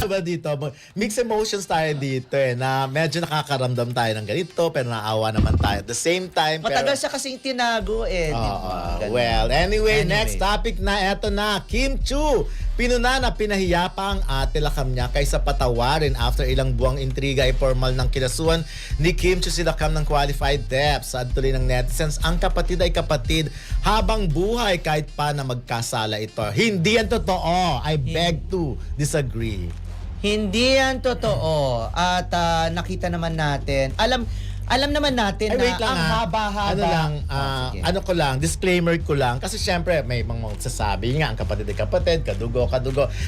Ba dito, mixed emotions tayo dito eh, na medyo nakakaramdam tayo ng ganito, pero naawa naman tayo at the same time. Matagal pero, siya kasing tinago eh. Di ba? Ganun. well, anyway, next topic na, eto na, Kim Chu. Pinuna na pinahiya pa ang ate Lakam niya kaysa patawarin after ilang buwang intriga ay formal ng kinasuhan ni Kim Chu si Lakam ng qualified debt. Sa tuloy ng netizens, ang kapatid ay kapatid habang buhay kahit pa na magkasala ito. Hindi yan totoo. I beg to disagree. Hindi yan totoo. At nakita naman natin, alam naman natin Ay, wait na lang, ang haba-haba. Ano lang, Sige. ano ko lang, disclaimer ko lang. Kasi syempre, may mga magsasabi nga, ang kapatid ay kapatid, kadugo.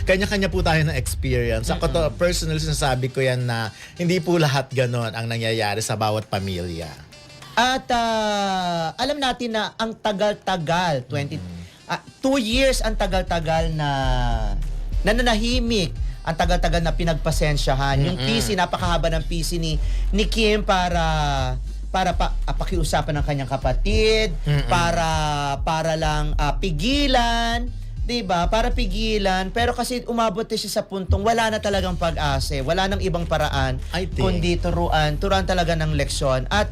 Kanya-kanya po tayo ng experience. Ako to, personally, sinasabi ko yan na hindi po lahat ganon ang nangyayari sa bawat pamilya. At alam natin na ang tagal-tagal, 2 years ang tagal-tagal na nananahimik, ang tagal-tagal na pinagpasensyahan. Yung PC, napakahaba ng PC ni Kim para pakiusapan ng kanyang kapatid, para lang pigilan, 'di ba? Para pigilan, pero kasi umabot na siya sa puntong wala na talagang pag-asa, wala nang ibang paraan I think. kundi turuan talaga ng leksyon. At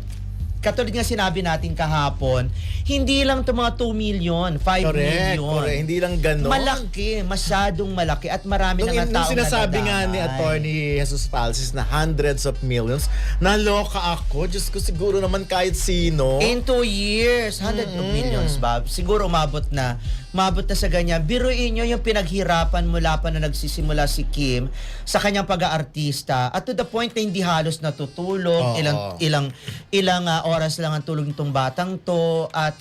katulad nga sinabi natin kahapon, hindi lang 'to mga 2 million, 5 million. Correct. Hindi lang ganon. Malaki, masyadong malaki at marami na nga Nung tao sinasabi nga ni nadadamay. Attorney Jesus Falsis na hundreds of millions, naloka ako. Diyos ko, siguro naman kahit sino. In 2 years, hundreds of millions, Bob. Siguro umabot na sa ganyan. Biruin nyo yung pinaghirapan mula pa na nagsisimula si Kim sa kanyang pag-aartista. At to the point na hindi halos natutulog. Oo. Ilang oras lang ang tulog nitong batang to. At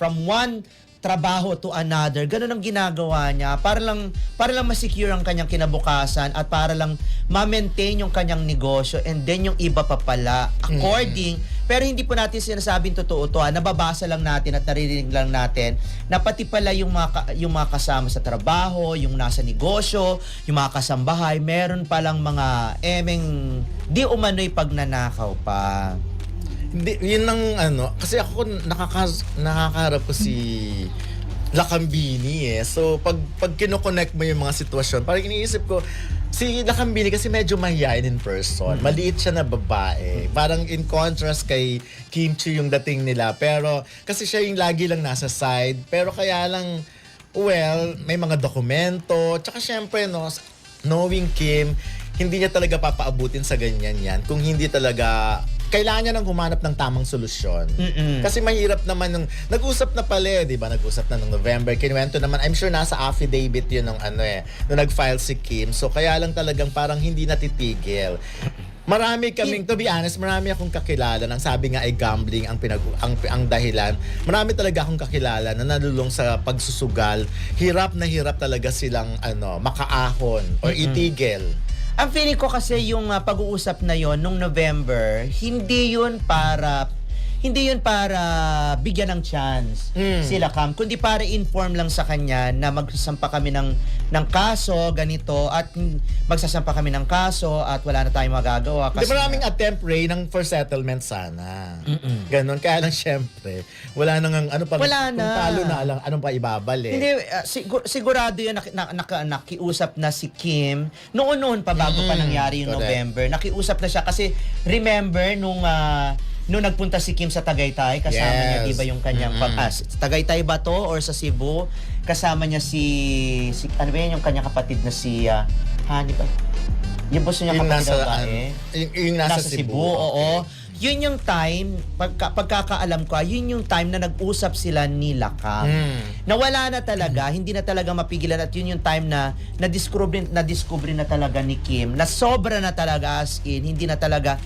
from one trabaho to another, ganun ang ginagawa niya para lang ma-secure ang kanyang kinabukasan at para lang ma-maintain yung kanyang negosyo, and then yung iba pa pala according pero hindi po natin sinasabing totoo to, nababasa lang natin at naririnig lang natin na pati pala yung mga kasama sa trabaho, yung nasa negosyo, yung mga kasambahay, meron palang mga di umano'y pagnanakaw pa. Hindi, yun ang ano, kasi ako nakakaharap ko si Lakambini eh. So, pag kino-connect mo yung mga sitwasyon, parang iniisip ko, si Lakambini kasi medyo mahihain in person. Maliit siya na babae. Parang in contrast kay Kim Chu yung dating nila. Pero, kasi siya yung lagi lang nasa side. Pero kaya lang, well, may mga dokumento. Tsaka syempre, no, knowing Kim, hindi niya talaga papaabutin sa ganyan yan. Kung hindi talaga kailangan niya nang humanap ng tamang solusyon. Kasi mahirap naman nung nag-usap na pala, 'di ba? Nag-usap na nung November. Kinuwento naman, I'm sure nasa affidavit 'yun ng nung nag-file si Kim. So kaya lang talagang parang hindi natitigil. Marami kaming, to be honest, marami akong kakilala nang sabi nga ay gambling ang dahilan. Marami talaga akong kakilala na nalulong sa pagsusugal. Hirap na hirap talaga silang makaahon or itigil. Ang feeling ko kasi yung pag-uusap na yon nung November, hindi yun para bigyan ng chance sila Cam, kundi para inform lang sa kanya na magsasampa kami ng kaso ganito at magsasampa kami ng kaso at wala na tayong magagawa Kasi kasi maraming attempt, Ray, for settlement sana. Ganon. Kaya lang syempre, wala nang Wala kung na. talo na lang, anong pa ibabalik. hindi sigurado yun nakiusap na si Kim noon pa bago pa nangyari yung correct. November. Nakiusap na siya kasi remember nung nagpunta si Kim sa Tagaytay, kasama niya, di ba, yung kanyang Tagaytay ba to or sa Cebu? Kasama niya si ano ba yan, yung kanyang kapatid na si Hani ba? Yung boss niya Yung kapatid nasa, na babae. yung nasa Cebu. Oo. Okay. Yun yung time, pagkakaalam ko, yun yung time na nag-usap sila ni Lakam. Nawala na talaga, hindi na talaga mapigilan, at yun yung time na na-discover na talaga ni Kim, na sobra na talaga, as in, hindi na talaga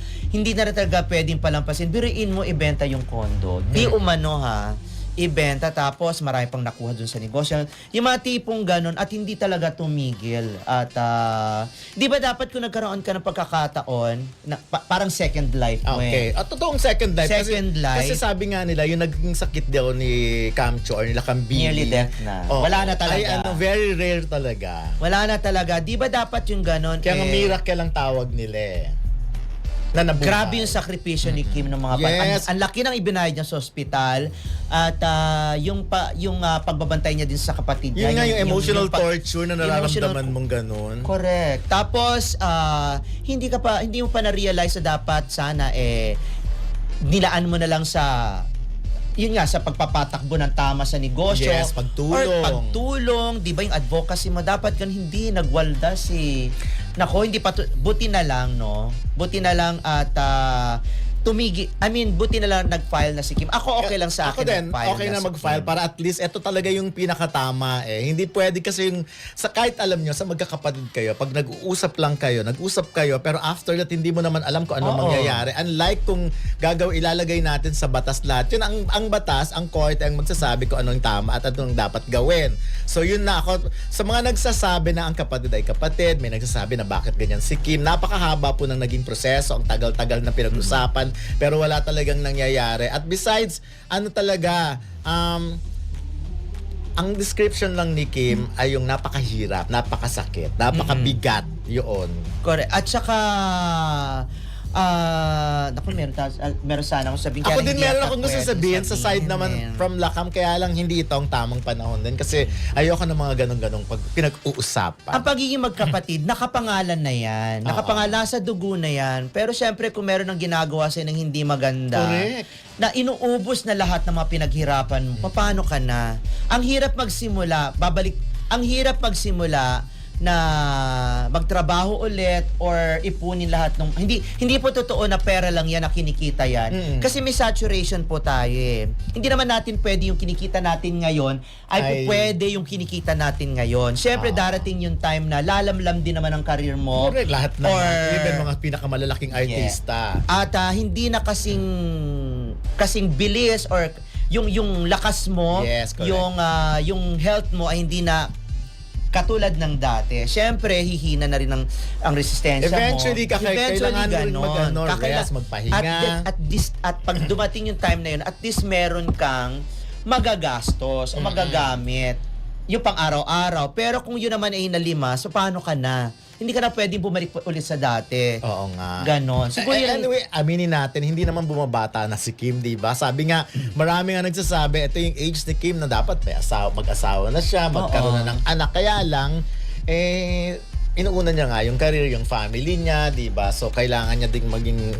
pwedeng palampasin. Biruin mo, ibenta yung kondo. Di umano ibenta, tapos marami pang nakuha dun sa negosyo. Yung mga tipong ganun at hindi talaga tumigil. At di ba dapat kung nagkaroon ka ng pagkakataon, parang second life mo Okay. At totoong second life. Second life. Kasi sabi nga nila, yung naging sakit daw ni Kamcho or ni Lakambini. Nearly death na. Wala na talaga. Ay, very rare talaga. Wala na talaga. Di ba dapat yung ganun? Kaya nga miracle ang tawag nila eh. Na nabuhay. Grabe yung sakripisyo ni Kim ng mga Yes. Ang laki ng ibinayad niya sa ospital at yung pagbabantay niya din sa kapatid niya. Yun nga yung emotional pa- torture na nararamdaman mong ganun. Correct. Tapos hindi mo pa na-realize na dapat sana nilaan mo na lang sa yun nga, sa pagpapatakbo ng tama sa negosyo. Yes, pagtulong. Or pagtulong, di ba yung advocacy mo, dapat kan hindi nagwalda si... Nako, hindi pa... Buti na lang, no? Buti na lang at buti na lang nag-file na si Kim. Ako okay lang sa akin. Ako din, nag-file okay na si mag-file Kim. para at least ito talaga yung pinakatama eh. Hindi pwede kasi yung, kahit alam nyo, sa magkakapatid kayo, pag nag-usap kayo, pero after that, hindi mo naman alam kung ano Oo. mangyayari. Unlike kung ilalagay natin sa batas lahat. Yun, ang batas, ang court ang magsasabi kung anong tama at anong dapat gawin. So yun na ako, sa mga nagsasabi na ang kapatid ay kapatid, may nagsasabi na bakit ganyan si Kim, napakahaba po ng naging proseso, ang tagal-tagal na pinag-usapan, pero wala talagang nangyayari. At besides, ang description lang ni Kim ay yung napakahirap, napakasakit, napakabigat yun. Correct. At saka naku, meron sana akong sabihin. Ako kaya din hindi meron yata akong gusto pwede sabihin sa side sabihin, naman eh. from Lakam, kaya lang hindi ito ang tamang panahon din kasi ayoko ng mga ganong-ganong pinag-uusapan. Ang pagiging magkapatid, nakapangalan na yan. Nakapangalan sa dugo na yan. Pero syempre, kung meron ng ginagawa sa'yo ng hindi maganda, Correct. na inuubos na lahat ng mga pinaghirapan mo, paano ka na? Ang hirap magsimula na magtrabaho ulit or ipunin lahat ng hindi po totoo na pera lang yan na kinikita yan. Kasi may saturation po tayo eh. Hindi naman natin pwede yung kinikita natin ngayon ay pwede yung kinikita natin ngayon. Siyempre darating yung time na lalamlam din naman ang career mo. Correct, lahat na Or- even mga pinakamalalaking artista. At hindi na kasing bilis or yung lakas mo, Yes, correct. yung health mo ay hindi na katulad ng dati. Siyempre, hihina na rin ang resistensya Eventually, mo. kailangan rin ganon. rest, magpahinga. At pag dumating yung time na yun, at least meron kang magagastos o magagamit. Yung pang araw-araw. Pero kung yun naman ay nalima, so paano ka na? Hindi ka na pwedeng bumalik ulit sa dati. Oo nga. Ganon. Siguro Anyway, aminin natin, hindi naman bumabata na si Kim, di ba? Sabi nga, marami nga nagsasabi, ito yung age ni Kim na dapat mag-asawa na siya, magkaroon na ng anak. Kaya lang, inuuna niya nga yung career, yung family niya, di ba? So, kailangan niya ding maging,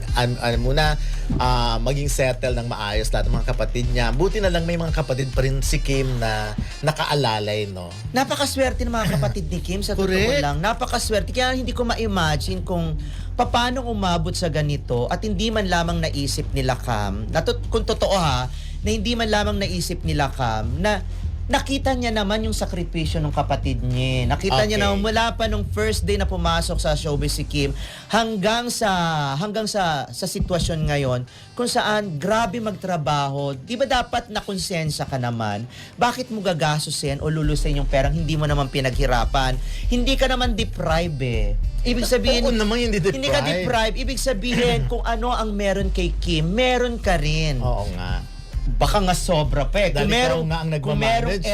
maging settle ng maayos lahat ng mga kapatid niya. Buti na lang may mga kapatid pa rin si Kim na nakaalalay, no? Napakaswerte ng mga kapatid ni Kim sa totoo Correct. lang. Napakaswerte. Kaya hindi ko ma-imagine kung paano umabot sa ganito at hindi man lamang naisip nila Cam, kung totoo na hindi man lamang naisip nila Cam na nakita niya naman yung sakripisyo ng kapatid niya. Nakita niya na mula pa nung first day na pumasok sa showbiz si Kim hanggang sa sitwasyon ngayon kung saan grabe magtrabaho. Di ba dapat nakonsensya ka naman? Bakit mo gagastusin o lulusin yung perang hindi mo naman pinaghirapan? Hindi ka naman deprive eh. Ibig sabihin, Oo naman, hindi deprive. Hindi ka deprive. Ibig sabihin, kung ano ang meron kay Kim, meron ka rin. Oo nga. Baka nga sobra pa eh. Dahil ikaw nga ang nagmamanage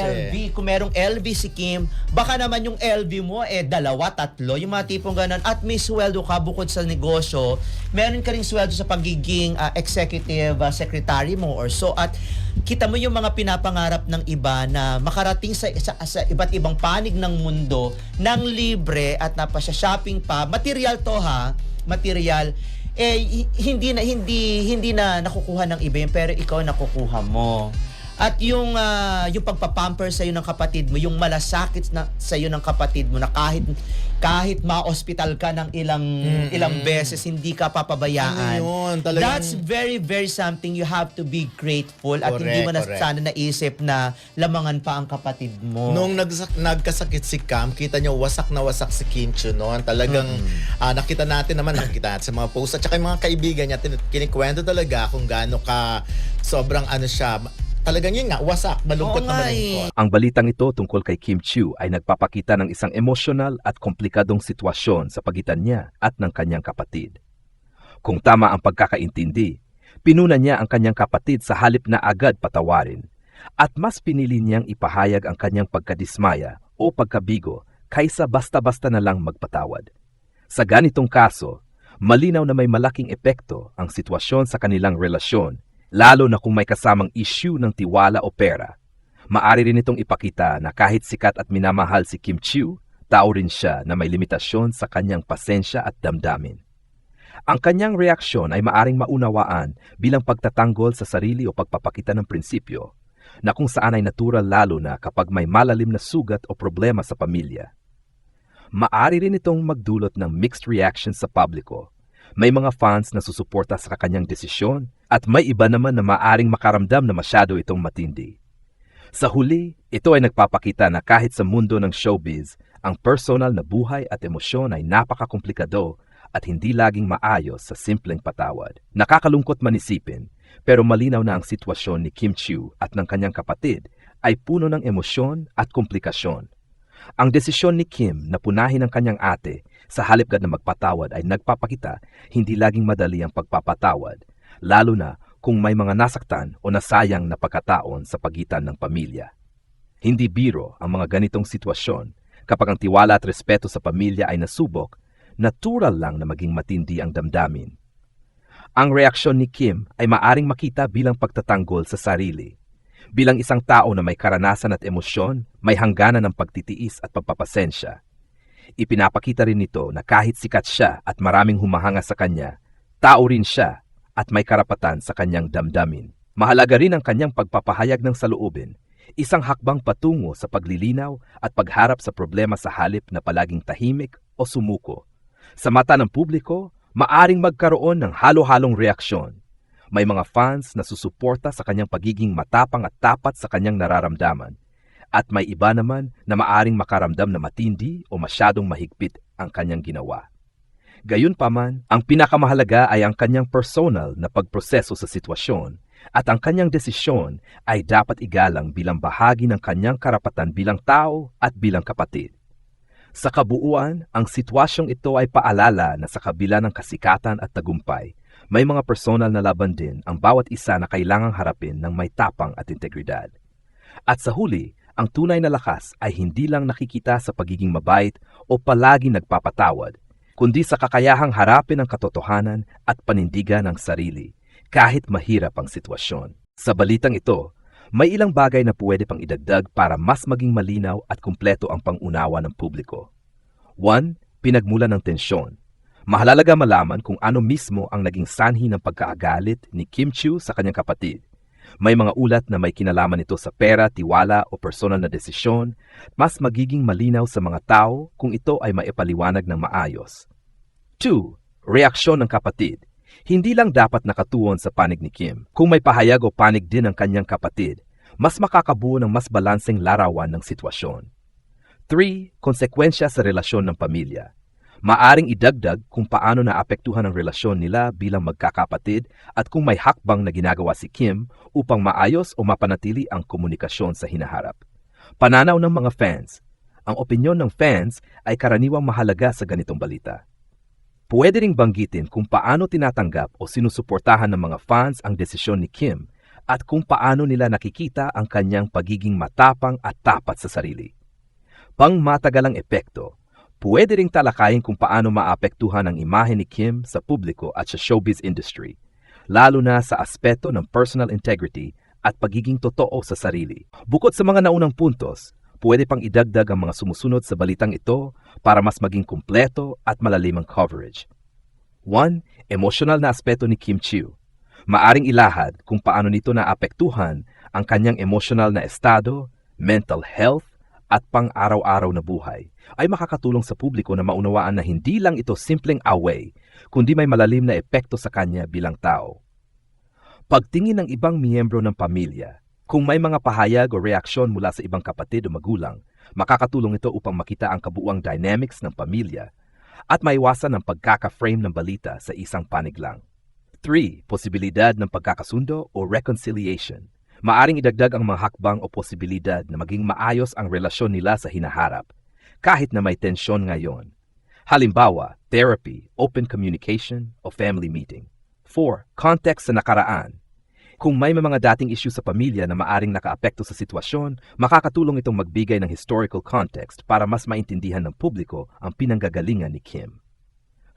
kung merong LV si Kim, baka naman yung LV mo 2, 3, yung mga tipong ganun. At may sweldo ka bukod sa negosyo, meron ka ring sweldo sa pagiging executive secretary mo or so. At kita mo yung mga pinapangarap ng iba na makarating sa iba't ibang panig ng mundo ng libre at napasya-shopping pa. Material to material. Hindi na nakukuha ng iba yun, pero ikaw nakukuha mo. At yung pagpapamper sa iyo ng kapatid mo, yung malasakit na sa iyo ng kapatid mo na kahit ma-hospital ka ng ilang beses, hindi ka papabayaan. Ano yun? Talagang... That's very, very something you have to be grateful at hindi mo na sana naisip na lamangan pa ang kapatid mo. Nung nagkasakit si Cam, kita niyo wasak na wasak si Kim Chiu noon. Talagang nakita natin sa mga posts at saka yung mga kaibigan niya, kinikwento talaga kung gaano ka sobrang siya. Talagang yun nga, wasak, malungkot na malungkot. Ang balitang ito tungkol kay Kim Chiu ay nagpapakita ng isang emosyonal at komplikadong sitwasyon sa pagitan niya at ng kanyang kapatid. Kung tama ang pagkakaintindi, pinuna niya ang kanyang kapatid sa halip na agad patawarin at mas pinili niyang ipahayag ang kanyang pagkadismaya o pagkabigo kaysa basta-basta na lang magpatawad. Sa ganitong kaso, Malinaw na may malaking epekto ang sitwasyon sa kanilang relasyon, lalo na kung may kasamang issue ng tiwala o pera. Maari rin itong ipakita na kahit sikat at minamahal si Kim Chiu, tao rin siya na may limitasyon sa kanyang pasensya at damdamin. Ang kanyang reaksyon ay maaring maunawaan bilang pagtatanggol sa sarili o pagpapakita ng prinsipyo, na kung saan ay natural lalo na kapag may malalim na sugat o problema sa pamilya. Maari rin itong magdulot ng mixed reactions sa publiko. May mga fans na susuporta sa kanyang desisyon at may iba naman na maaring makaramdam na masyado itong matindi. Sa huli, ito ay nagpapakita na kahit sa mundo ng showbiz, ang personal na buhay at emosyon ay napakakomplikado at hindi laging maayos sa simpleng patawad. Nakakalungkot man isipin, pero malinaw na ang sitwasyon ni Kim Chiu at ng kanyang kapatid ay puno ng emosyon at komplikasyon. Ang desisyon ni Kim na punahin ang kanyang ate sa halip na magpatawad ay nagpapakita hindi laging madali ang pagpapatawad, lalo na kung may mga nasaktan o nasayang na pagkataon sa pagitan ng pamilya. Hindi biro ang mga ganitong sitwasyon. Kapag ang tiwala at respeto sa pamilya ay nasubok, natural lang na maging matindi ang damdamin. Ang reaksyon ni Kim ay maaring makita bilang pagtatanggol sa sarili. Bilang isang tao na may karanasan at emosyon, may hangganan ng pagtitiis at pagpapasensya. Ipinapakita rin nito na kahit sikat siya at maraming humahanga sa kanya, tao rin siya at may karapatan sa kanyang damdamin. Mahalaga rin ang kanyang pagpapahayag ng saloobin, isang hakbang patungo sa paglilinaw at pagharap sa problema sa halip na palaging tahimik o sumuko. Sa mata ng publiko, maaring magkaroon ng halo-halong reaksyon. May mga fans na susuporta sa kanyang pagiging matapang at tapat sa kanyang nararamdaman. At may iba naman na maaring makaramdam na matindi o masyadong mahigpit ang kanyang ginawa. Gayunpaman, ang pinakamahalaga ay ang kanyang personal na pagproseso sa sitwasyon at ang kanyang desisyon ay dapat igalang bilang bahagi ng kanyang karapatan bilang tao at bilang kapatid. Sa kabuuan, ang sitwasyong ito ay paalala na sa kabila ng kasikatan at tagumpay, may mga personal na laban din ang bawat isa na kailangang harapin ng may tapang at integridad. At sa huli, ang tunay na lakas ay hindi lang nakikita sa pagiging mabait o palagi nagpapatawad, kundi sa kakayahang harapin ang katotohanan at panindigan ng sarili, kahit mahirap ang sitwasyon. Sa balitang ito, may ilang bagay na pwede pang idagdag para mas maging malinaw at kumpleto ang pangunawa ng publiko. 1. Pinagmulan ng tensyon. Mahalaga malaman kung ano mismo ang naging sanhi ng pagkaagalit ni Kim Chiu sa kanyang kapatid. May mga ulat na may kinalaman ito sa pera, tiwala o personal na desisyon, mas magiging malinaw sa mga tao kung ito ay maipaliwanag ng maayos. 2. Reaksyon ng kapatid. Hindi lang dapat nakatuon sa panig ni Kim. Kung may pahayag o panig din ang kanyang kapatid, mas makakabuo ng mas balanseng larawan ng sitwasyon. 3. Konsekwensya sa relasyon ng pamilya. Maaring idagdag kung paano naapektuhan ang relasyon nila bilang magkakapatid at kung may hakbang na ginagawa si Kim upang maayos o mapanatili ang komunikasyon sa hinaharap. Pananaw ng mga fans. Ang opinyon ng fans ay karaniwang mahalaga sa ganitong balita. Pwede ring banggitin kung paano tinatanggap o sinusuportahan ng mga fans ang desisyon ni Kim at kung paano nila nakikita ang kanyang pagiging matapang at tapat sa sarili. Pangmatagalang epekto. Pwede ring talakayin kung paano maapektuhan ang imahe ni Kim sa publiko at sa showbiz industry, lalo na sa aspeto ng personal integrity at pagiging totoo sa sarili. Bukod sa mga naunang puntos, pwede pang idagdag ang mga sumusunod sa balitang ito para mas maging kumpleto at malalim ang coverage. 1. Emosyonal na aspeto ni Kim Chiu. Maaring ilahad kung paano nito naapektuhan ang kanyang emosyonal na estado, mental health, at pang-araw-araw na buhay, ay makakatulong sa publiko na maunawaan na hindi lang ito simpleng away, kundi may malalim na epekto sa kanya bilang tao. Pagtingin ng ibang miyembro ng pamilya, kung may mga pahayag o reaksyon mula sa ibang kapatid o magulang, makakatulong ito upang makita ang kabuuang dynamics ng pamilya at maiwasan ang pagkaka-frame ng balita sa isang panig lang. 3. Posibilidad ng pagkakasundo o reconciliation. Maaring idagdag ang mga hakbang o posibilidad na maging maayos ang relasyon nila sa hinaharap, kahit na may tensyon ngayon. Halimbawa, therapy, open communication, o family meeting. 4. Context sa nakaraan. Kung may mga dating issue sa pamilya na maaring nakaapekto sa sitwasyon, makakatulong itong magbigay ng historical context para mas maintindihan ng publiko ang pinanggagalingan ni Kim.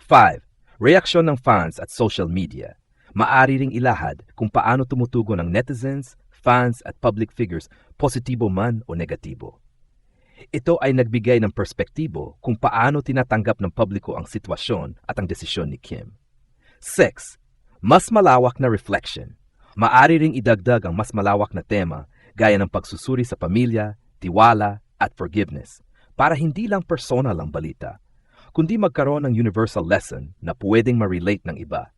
5. Reaksyon ng fans at social media, maaari ring ilahad kung paano tumutugon ng netizens, fans at public figures, positibo man o negatibo. Ito ay nagbigay ng perspektibo kung paano tinatanggap ng publiko ang sitwasyon at ang desisyon ni Kim. 6. Mas malawak na reflection. Maaari ring idagdag ang mas malawak na tema gaya ng pagsusuri sa pamilya, tiwala at forgiveness para hindi lang personal ang balita, kundi magkaroon ng universal lesson na pwedeng ma-relate ng iba.